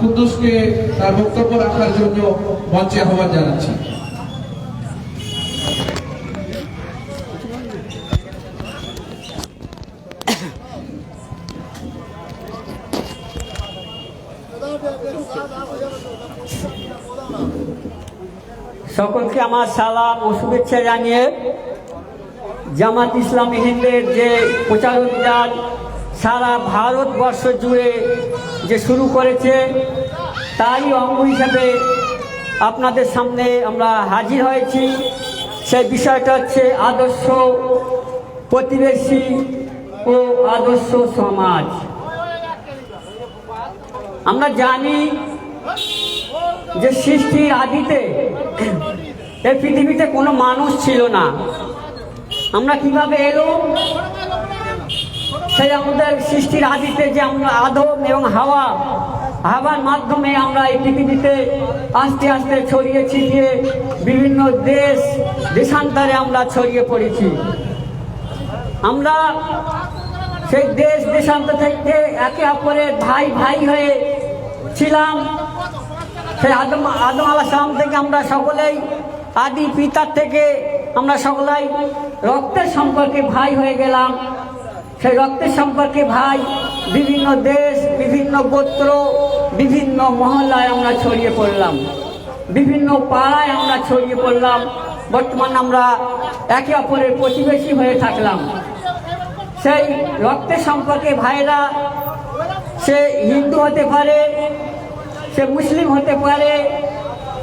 কুদ্দুসকে তার বক্তব্য রাখার জন্য মঞ্চে আহ্বান জানাচ্ছি। সকলকে আমার সালাম ও শুভেচ্ছা জানিয়ে জামাত ইসলামী হিন্দের যে প্রচার অভিযান সারা ভারতবর্ষ জুড়ে যে শুরু করেছে তারই অঙ্গ হিসাবে আপনাদের সামনে আমরা হাজির হয়েছি। সেই বিষয়টা হচ্ছে আদর্শ প্রতিবেশী ও আদর্শ সমাজ। আমরা জানি যে সৃষ্টির আদিতে এই পৃথিবীতে কোনো মানুষ ছিল না। আমরা কিভাবে এলো, সেই আমাদের সৃষ্টির আদিতে যে আমরা আদম এবং হাওয়ার মাধ্যমে আমরা এই পৃথিবীতে আস্তে আস্তে ছড়িয়ে ছিটিয়ে বিভিন্ন দেশান্তরে আমরা ছড়িয়ে পড়েছি। আমরা সেই দেশান্তর থেকে একে অপরের ভাই ভাই হয়ে ছিলাম। সেই আদম আলাইহিস সালাম থেকে আমরা সকলেই আদি পিতার থেকে আমরা সকলেই রক্তের সম্পর্কে ভাই হয়ে গেলাম। সেই রক্তের সম্পর্কে ভাই বিভিন্ন দেশ, বিভিন্ন গোত্র, বিভিন্ন মহল্লায় আমরা ছড়িয়ে পড়লাম, বিভিন্ন পাড়ায় আমরা ছড়িয়ে পড়লাম। বর্তমানে আমরা একে অপরের প্রতিবেশী হয়ে থাকলাম। সেই রক্তের সম্পর্কে ভাইরা সে হিন্দু হতে পারে, সে মুসলিম হতে পারে,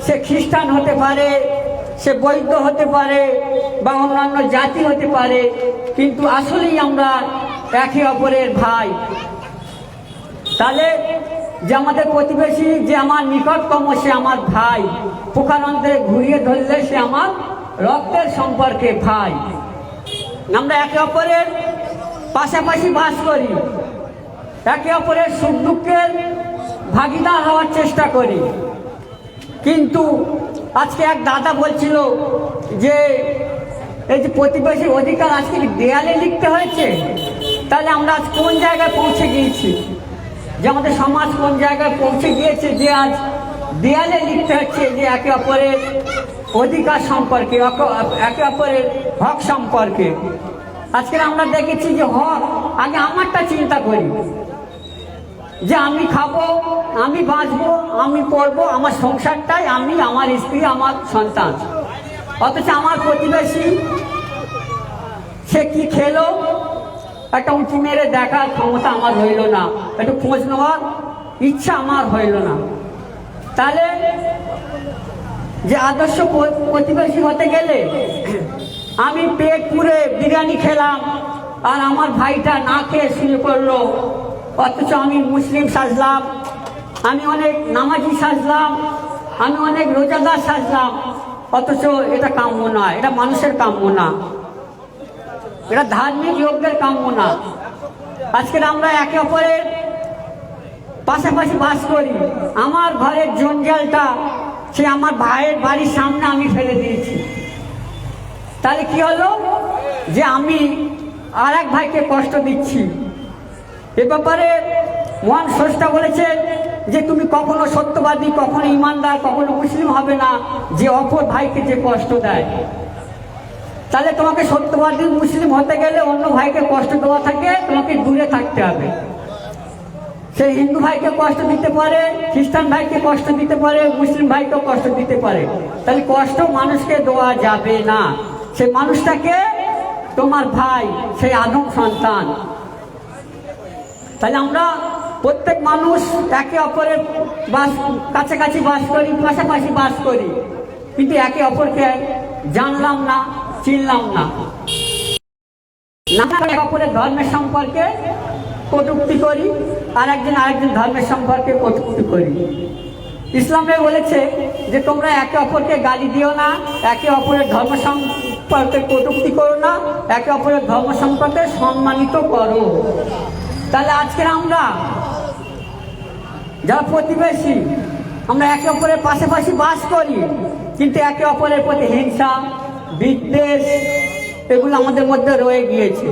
সে খ্রিস্টান হতে পারে, সে বৌদ্ধ হতে পারে বা অন্যান্য জাতি হতে পারে, কিন্তু আসলেই আমরা একে অপরের ভাই। তাহলে যে আমাদের প্রতিবেশী, যে আমার নিকটতম, সে আমার ভাই। প্রকারান্তরে ঘুরিয়ে ধরলে সে আমার রক্তের সম্পর্কে ভাই। আমরা একে অপরের পাশাপাশি বাস করি, একে অপরের সুখ দুঃখের ভাগিদার হওয়ার চেষ্টা করি। কিন্তু আজকে এক দাদা বলছিল যে এই যে প্রতিবেশীর অধিকার আজকে দেয়ালে লিখতে হয়েছে, তাহলে আমরা আজ কোন জায়গায় পৌঁছে গিয়েছি, যে আমাদের সমাজ কোন জায়গায় পৌঁছে গিয়েছে যে আজ দেয়ালে লিখতে হচ্ছে যে একে অপরের অধিকার সম্পর্কে, একে অপরের হক সম্পর্কে। আজকে আমরা দেখেছি যে হক আগে আমারটা চিন্তা করি, যে আমি খাবো, আমি বাঁচবো, আমি পড়বো, আমার সংসারটাই আমি, আমার স্ত্রী, আমার সন্তান। অথচ আমার প্রতিবেশী সে কি খেলো একটা উঁচু মেরে দেখার ক্ষমতা আমার হইল না, একটু খোঁজ নেওয়ার ইচ্ছা আমার হইল না। তাহলে যে আদর্শ প্রতিবেশী হতে গেলে আমি পেট পুরে বিরিয়ানি খেলাম আর আমার ভাইটা না খেয়ে শুরু করলো, অথচ আমি মুসলিম সাজলাম, আমি অনেক নামাজি সাজলাম, আমি অনেক রোজাদার সাজলাম, অথচ এটা কাম্য নয়, এটা মানুষের কাম্য না, এটা ধার্মিক লোকদের কাম্য না। আজকে আমরা একে অপরের পাশাপাশি বাস করি। আমার ঘরের জঞ্জালটা সে আমার ভাইয়ের বাড়ির সামনে আমি ফেলে দিয়েছি। তাহলে কি হলো, যে আমি আর এক ভাইকে কষ্ট দিচ্ছি। এ ব্যাপারে মহান স্রষ্টা বলেছেন যে তুমি কখনো সত্যবাদী, কখনো ইমানদার, কখনো মুসলিম হবে না যে অপর ভাইকে যে কষ্ট দেয়। তাহলে তোমাকে সত্যবাদী মুসলিম হতে গেলে অন্য ভাইকে কষ্ট দেওয়া থাকে, তোমাকে দূরে থাকতে হবে। সে হিন্দু ভাইকে কষ্ট দিতে পারে, খ্রিস্টান ভাইকে কষ্ট দিতে পারে, মুসলিম ভাইকেও কষ্ট দিতে পারে। তাহলে কষ্ট মানুষকে দেওয়া যাবে না। সে মানুষটাকে তোমার ভাই, সেই আদম সন্তান। তাহলে আমরা প্রত্যেক মানুষ একে অপরের কাছাকাছি বাস করি, পাশাপাশি বাস করি, কিন্তু একে অপরকে জানলাম না, চিনলাম না। একে অপরের ধর্মের সম্পর্কে কটূক্তি করি, আর একজন আরেকজন ধর্মের সম্পর্কে কটূক্তি করি। ইসলামে বলেছে যে তোমরা একে অপরকে গালি দিও না, একে অপরের ধর্ম সম্পর্কে কটূক্তি করো না, একে অপরের ধর্ম সম্পর্কে সম্মানিত করো। তাহলে আজকে আমরা যারা প্রতিবেশী, আমরা একে অপরের পাশাপাশি বাস করি, কিন্তু একে অপরের প্রতি হিংসা, বিদ্বেষ এগুলো আমাদের মধ্যে রয়ে গিয়েছে।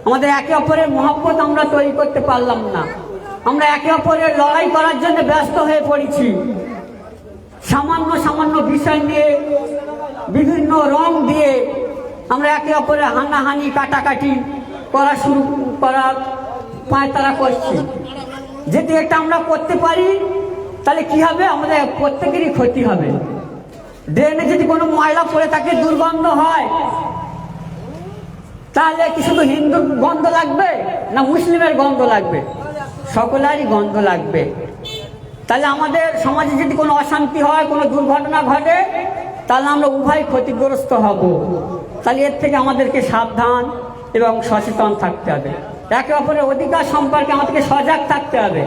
আমাদের একে অপরের মহব্বত আমরা তৈরি করতে পারলাম না। আমরা একে অপরের লড়াই করার জন্য ব্যস্ত হয়ে পড়েছি। সামান্য সামান্য বিষয় নিয়ে বিভিন্ন রং দিয়ে আমরা একে অপরের হানাহানি কাটাকাটি করার পায়তারা করছি। যদি এটা আমরা করতে পারি তাহলে কি হবে, আমাদের প্রত্যেকেরই ক্ষতি হবে। ড্রেনে যদি কোনো ময়লা পড়ে থাকে, দুর্গন্ধ হয়, তাহলে কি শুধু হিন্দুর গন্ধ লাগবে না মুসলিমের গন্ধ লাগবে? সকলেরই গন্ধ লাগবে। তাহলে আমাদের সমাজে যদি কোনো অশান্তি হয়, কোনো দুর্ঘটনা ঘটে, তাহলে আমরা উভয় ক্ষতিগ্রস্ত হব। তাহলে এর থেকে আমাদেরকে সাবধান এবং সচেতন থাকতে হবে। একে অপরের অধিকার সম্পর্কে আমাদেরকে সজাগ থাকতে হবে।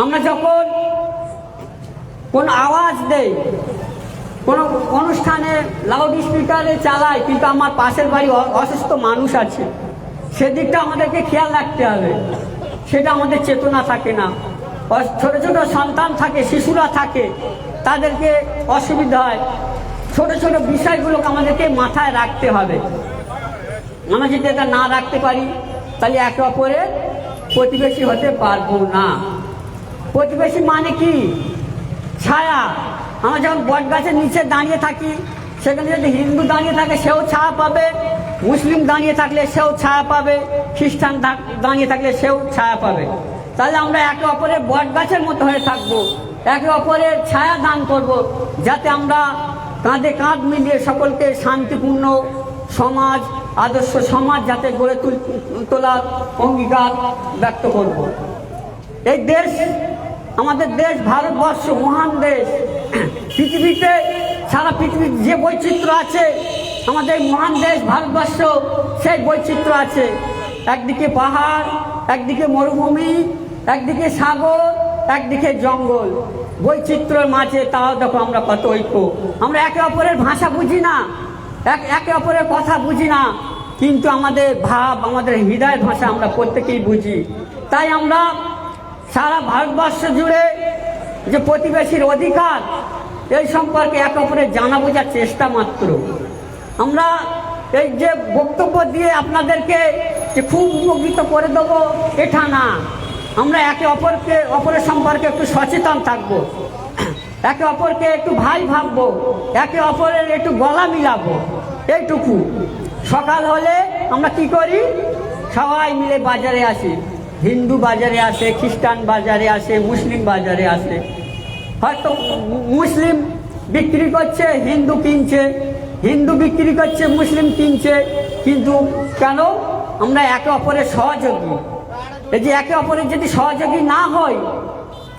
আমরা যখন কোনো আওয়াজ দেই, কোনো অনুষ্ঠানে লাউড স্পিকারে চালাই, কিন্তু আমার পাশের বাড়ি অসুস্থ মানুষ আছে, সেদিকটা আমাদেরকে খেয়াল রাখতে হবে। সেটা আমাদের চেতনা থাকে না। ছোট ছোট সন্তান থাকে, শিশুরা থাকে, তাদেরকে অসুবিধা হয়। ছোট ছোট বিষয়গুলোকে আমাদেরকে মাথায় রাখতে হবে। আমরা যদি এটা না রাখতে পারি তাহলে একে অপরের প্রতিবেশী হতে পারবো না। প্রতিবেশী মানে কি? ছায়া। আমরা যখন বট গাছের নিচে দাঁড়িয়ে থাকি, সেখানে যদি হিন্দু দাঁড়িয়ে থাকে সেও ছায়া পাবে, মুসলিম দাঁড়িয়ে থাকলে সেও ছায়া পাবে, খ্রিস্টান দাঁড়িয়ে থাকলে সেও ছায়া পাবে। তাহলে আমরা একে অপরের বট গাছের মতো হয়ে থাকবো, একে অপরের ছায়া দান করব, যাতে আমরা কাঁধে কাঁধ মিলিয়ে সকলকে শান্তিপূর্ণ সমাজ, আদর্শ সমাজ যাতে গড়ে তোলার অঙ্গীকার ব্যক্ত করব। এই দেশ, আমাদের দেশ ভারতবর্ষ মহান দেশ। পৃথিবীতে, সারা পৃথিবীর যে বৈচিত্র্য আছে, আমাদের মহান দেশ ভারতবর্ষ সেই বৈচিত্র্য আছে। একদিকে পাহাড়, একদিকে মরুভূমি, একদিকে সাগর, একদিকে জঙ্গল। বৈচিত্র্যের মাঝে তাও দেখো আমরা কত ঐক্য। আমরা একে অপরের ভাষা বুঝি না, একে অপরের কথা বুঝি না, কিন্তু আমাদের ভাব, আমাদের হৃদয়ের ভাষা আমরা প্রত্যেকেই বুঝি। তাই আমরা সারা ভারতবর্ষ জুড়ে যে প্রতিবেশীর অধিকার, এই সম্পর্কে একে অপরের জানা বোঝার চেষ্টা মাত্র। আমরা এই যে বক্তব্য দিয়ে আপনাদেরকে যে খুব উপকৃত করে দেবো এটা না। আমরা একে অপরের সম্পর্কে একটু সচেতন থাকবো, একে অপরকে একটু ভাই ভাববো, একে অপরের একটু গলা মিলাবো, এইটুকু। সকাল হলে আমরা কি করি? সবাই মিলে বাজারে আসি। হিন্দু বাজারে আসে, খ্রিস্টান বাজারে আসে, মুসলিম বাজারে আসে। হয়তো মুসলিম বিক্রি করছে, হিন্দু কিনছে, হিন্দু বিক্রি করছে, মুসলিম কিনছে। কিন্তু কেন? আমরা একে অপরের সহযোগী। এই যে একে অপরের যদি সহযোগী না হয়,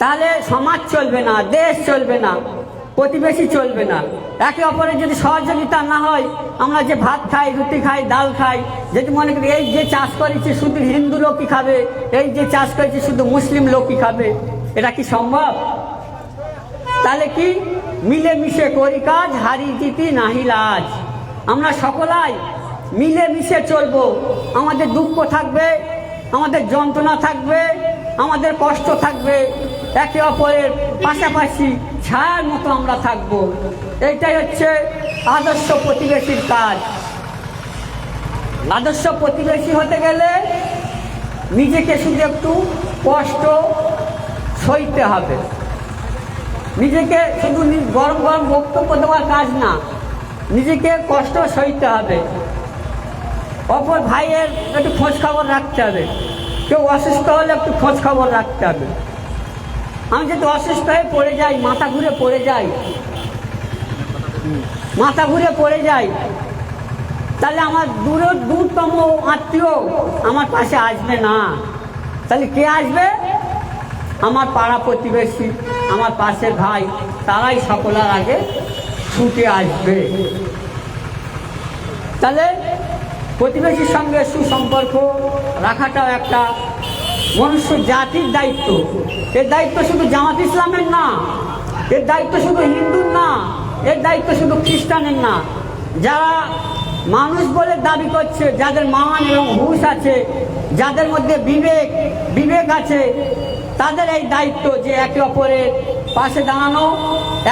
তাহলে সমাজ চলবে না, দেশ চলবে না, প্রতিবেশী চলবে না। একে অপরের যদি সহযোগিতা না হয়, আমরা যে ভাত খাই, রুটি খাই, ডাল খাই, যদি মনে করি এই যে চাষ করেছি শুধু হিন্দু লোকই খাবে, এই যে চাষ করেছি শুধু মুসলিম লোকই খাবে, এটা কি সম্ভব? তাহলে কি? মিলেমিশে করি কাজ, হারি জিতি নাহি লাজ। আমরা সকলাই মিলেমিশে চলবো। আমাদের দুঃখ থাকবে, আমাদের যন্ত্রণা থাকবে, আমাদের কষ্ট থাকবে, একে অপরের পাশাপাশি ছায়ার মতো আমরা থাকবো। এইটাই হচ্ছে আদর্শ প্রতিবেশীর কাজ। আদর্শ প্রতিবেশী হতে গেলে নিজেকে শুধু একটু কষ্ট সইতে হবে। নিজেকে শুধু গরম গরম বক্তব্য দেওয়ার কাজ না, নিজেকে কষ্ট সইতে হবে। অপর ভাইয়ের একটু খোঁজ খবর রাখতে হবে। কেউ অসুস্থ হলে একটু খোঁজ খবর রাখতে হবে। আমি যদি অসুস্থ হয়ে পড়ে যাই, মাথা ঘুরে পড়ে যাই, তাহলে আমার দূরতম আত্মীয় আমার পাশে আসবে না। তাহলে কে আসবে? আমার পাড়া প্রতিবেশী, আমার পাশের ভাই, তারাই সকলের আগে ছুটে আসবে। তাহলে প্রতিবেশীর সঙ্গে সুসম্পর্ক রাখাটাও একটা মনুষ্য জাতির দায়িত্ব। এর দায়িত্ব শুধু জামাত ইসলামের না, এর দায়িত্ব শুধু হিন্দুর না, এর দায়িত্ব শুধু খ্রিস্টানের না। যারা মানুষ বলে দাবি করছে, যাদের মান এবং হুঁশ আছে, যাদের মধ্যে বিবেক আছে, তাদের এই দায়িত্ব যে একে অপরের পাশে দাঁড়ানো,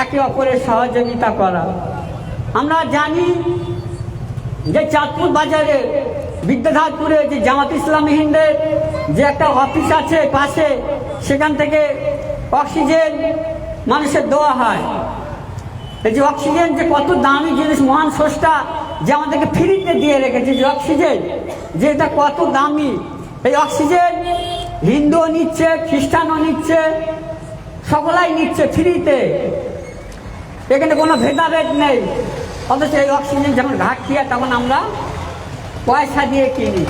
একে অপরের সহযোগিতা করা। আমরা জানি যে চাঁদপুর বাজারে, বিদ্যাধরপুরে যে জামাত ইসলামী হিন্দের যে একটা অফিস আছে পাশে, সেখান থেকে অক্সিজেন মানুষের দেওয়া হয়। এই যে অক্সিজেন যে কত দামি জিনিস, মহান স্রষ্টা যে আমাদেরকে ফ্রিতে দিয়ে রেখেছে যে অক্সিজেন, যে এটা কত দামি। এই অক্সিজেন হিন্দুও নিচ্ছে, খ্রিস্টানও নিচ্ছে, সকলাই নিচ্ছে ফ্রিতে, এখানে কোনো ভেদাভেদ নেই। অথচ এই অক্সিজেন যখন ঘাটতি হয় তখন আমরা পয়সা দিয়ে কিনি।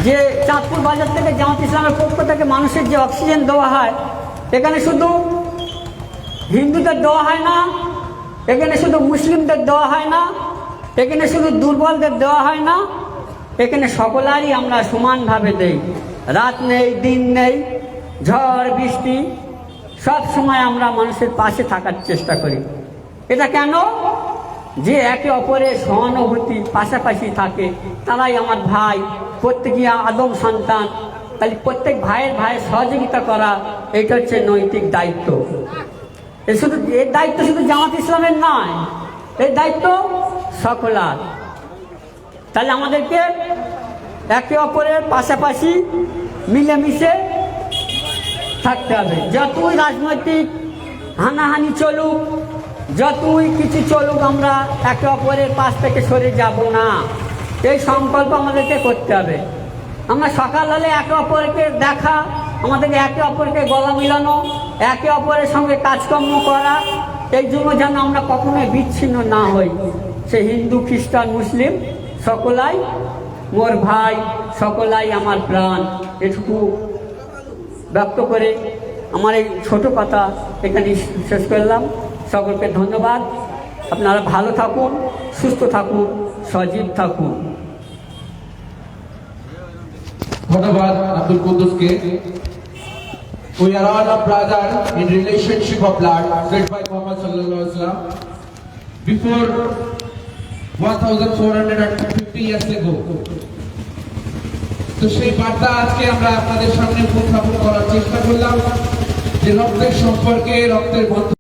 যে চাঁদপুর বাজার থেকে জামাত ইসলামের পক্ষ থেকে মানুষের যে অক্সিজেন দেওয়া হয়, এখানে শুধু হিন্দুদের দেওয়া হয় না, এখানে শুধু মুসলিমদের দেওয়া হয় না, এখানে শুধু দুর্বলদের দেওয়া হয় না, এখানে সকলেরই আমরা সমানভাবে দেই। রাত নেই, দিন নেই, ঝড় বৃষ্টি, সব সময় আমরা মানুষের পাশে থাকার চেষ্টা করি। এটা কেন? যে একে অপরের সহানুভূতি পাশাপাশি থাকে, তারাই আমার ভাই, প্রত্যেকই আদম সন্তান। তাহলে প্রত্যেক ভাইয়ের সহযোগিতা করা, এটা হচ্ছে নৈতিক দায়িত্ব। এর দায়িত্ব শুধু জামাত ইসলামের নয়, এই দায়িত্ব সকলার। তাহলে আমাদেরকে একে অপরের পাশাপাশি মিলেমিশে থাকতে হবে। যতই রাজনৈতিক হানাহানি চলুক, যতই কিছু চলুক, আমরা একে অপরের পাশ থেকে সরে যাব না, এই সংকল্প আমাদেরকে করতে হবে। আমরা সকাল হলে একে অপরকে দেখা, আমাদেরকে একে অপরকে গলা মিলানো, একে অপরের সঙ্গে কাজকর্ম করা, এই জন্য যেন আমরা কখনোই বিচ্ছিন্ন না হই। সে হিন্দু, খ্রিস্টান, মুসলিম, সকলাই মোর ভাই, সকলাই আমার প্রাণ। এটুকু ব্যক্ত করে আমার এই ছোট কথা এখানে শেষ করলাম। সকলকে ধন্যবাদ। আপনারা ভালো থাকুন, সুস্থ থাকুন, সজীব থাকুন। ধন্যবাদ Abdul কুদ্দুসকে। We are all a brother in relationship of blood said by Muhammad sallallahu alaihi wasallam before 1450 years ago. তো সেই বার্তা আজকে আমরা আপনাদের সামনে উপস্থাপন করার চেষ্টা করলাম যে রক্তের সম্পর্কে, রক্তের বন্ধন